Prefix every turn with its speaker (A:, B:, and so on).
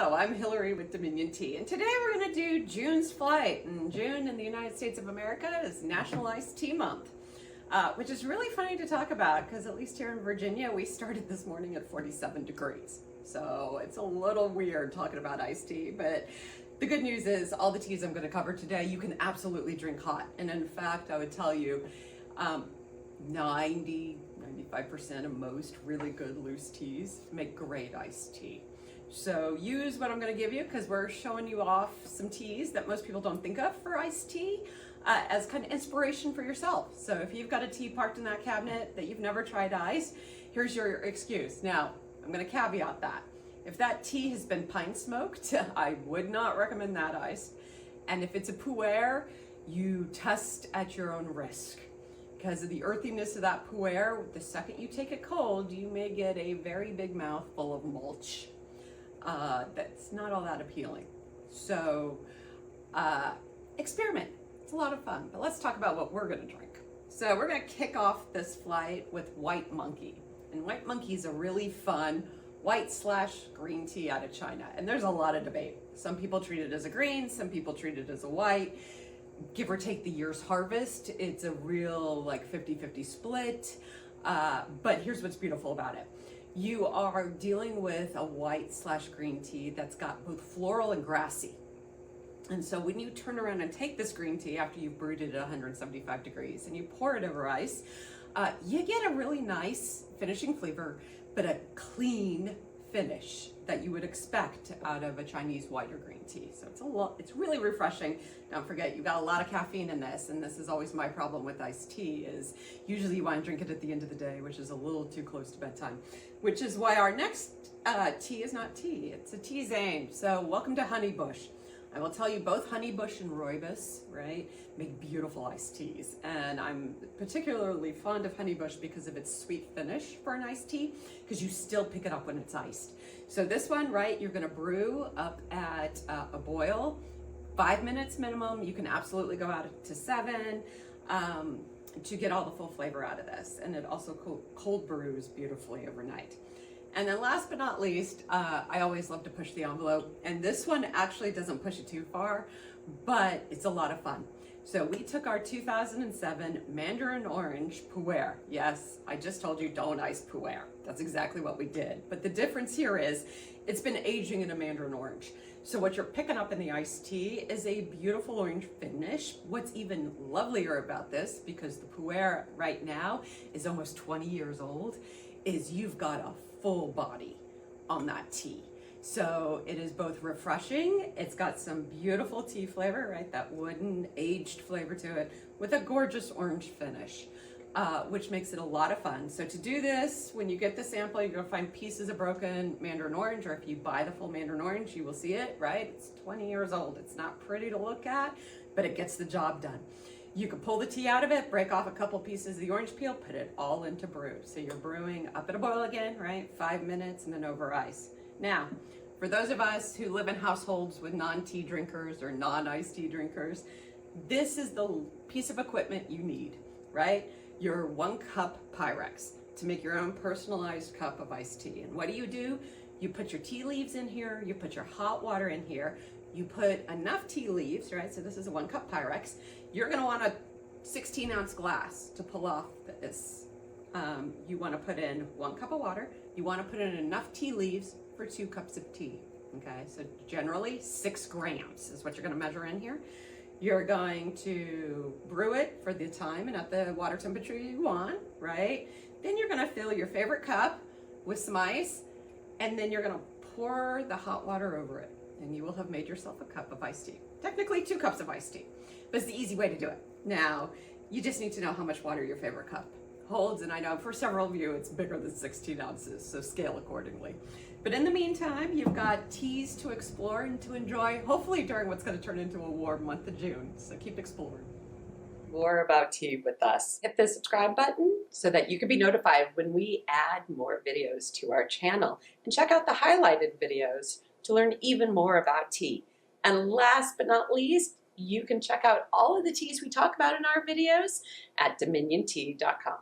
A: Hello, I'm Hillary with Dominion Tea, and today we're going to do June's flight. And June in the United States of America is National Iced Tea Month, which is really funny to talk about because at least here in Virginia we started this morning at 47 degrees. So it's a little weird talking about iced tea, but the good news is all the teas I'm going to cover today you can absolutely drink hot. And in fact, I would tell you 95% of most really good loose teas make great iced tea. So use what I'm going to give you because we're showing you off some teas that most people don't think of for iced tea as kind of inspiration for yourself. So if you've got a tea parked in that cabinet that you've never tried iced, here's your excuse. Now, I'm going to caveat that. If that tea has been pine smoked, I would not recommend that iced. And if it's a pu'er, you test at your own risk. Because of the earthiness of that pu'er, the second you take it cold, you may get a very big mouthful of mulch. That's not all that appealing. So experiment. It's a lot of fun. But let's talk about what we're going to drink. So we're going to kick off this flight with White Monkey. And White Monkey is a really fun white/green tea out of China. And there's a lot of debate. Some people treat it as a green, some people treat it as a white. Give or take the year's harvest, it's a real like 50-50 split. But here's what's beautiful about it. You are dealing with a white/green tea that's got both floral and grassy. And so when you turn around and take this green tea after you've brewed it at 175 degrees and you pour it over ice, you get a really nice finishing flavor, but a clean finish that you would expect out of a Chinese white or green tea. So it's really refreshing. Don't forget, you've got a lot of caffeine in this, and this is always my problem with iced tea is usually you want to drink it at the end of the day, which is a little too close to bedtime, which is why our next tea is not tea, it's a tisane. So welcome to Honeybush. I will tell you both Honeybush and rooibos, right, make beautiful iced teas. And I'm particularly fond of Honeybush because of its sweet finish for an iced tea, because you still pick it up when it's iced. So this one, right, you're gonna brew up at a boil, 5 minutes minimum. You can absolutely go out to 7 to get all the full flavor out of this. And it also cold brews beautifully overnight. And then last but not least, I always love to push the envelope. And this one actually doesn't push it too far, but it's a lot of fun. So we took our 2007 Mandarin Orange Puerh. Yes, I just told you don't ice pu'er. That's exactly what we did. But the difference here is it's been aging in a Mandarin Orange. So what you're picking up in the iced tea is a beautiful orange finish. What's even lovelier about this, because the pu'er right now is almost 20 years old, is you've got a full body on that tea. So it is both refreshing, it's got some beautiful tea flavor, right, that wooden aged flavor to it, with a gorgeous orange finish, which makes it a lot of fun. So to do this, when you get the sample, you're gonna find pieces of broken Mandarin Orange, or if you buy the full Mandarin Orange, you will see it, right? It's 20 years old. It's not pretty to look at, but it gets the job done. You can pull the tea out of it, break off a couple pieces of the orange peel, put it all into brew. So you're brewing up at a boil again, right? 5 minutes and then over ice. Now, for those of us who live in households with non-tea drinkers or non-iced tea drinkers, this is the piece of equipment you need, right? Your 1 cup Pyrex to make your own personalized cup of iced tea. And what do? You put your tea leaves in here, you put your hot water in here, you put enough tea leaves, right? So this is a 1 cup Pyrex. You're gonna want a 16-ounce glass to pull off this. You wanna put in 1 cup of water. You wanna put in enough tea leaves for 2 cups of tea, okay? So generally 6 grams is what you're gonna measure in here. You're going to brew it for the time and at the water temperature you want, right? Then you're gonna fill your favorite cup with some ice, and then you're gonna pour the hot water over it, and you will have made yourself a cup of iced tea. Technically 2 cups of iced tea, but it's the easy way to do it. Now, you just need to know how much water your favorite cup holds, and I know for several of you it's bigger than 16 ounces, so scale accordingly. But in the meantime, you've got teas to explore and to enjoy, hopefully during what's going to turn into a warm month of June, so keep exploring. More about tea with us. Hit the subscribe button so that you can be notified when we add more videos to our channel, and check out the highlighted videos to learn even more about tea. And last but not least, you can check out all of the teas we talk about in our videos at dominiontea.com.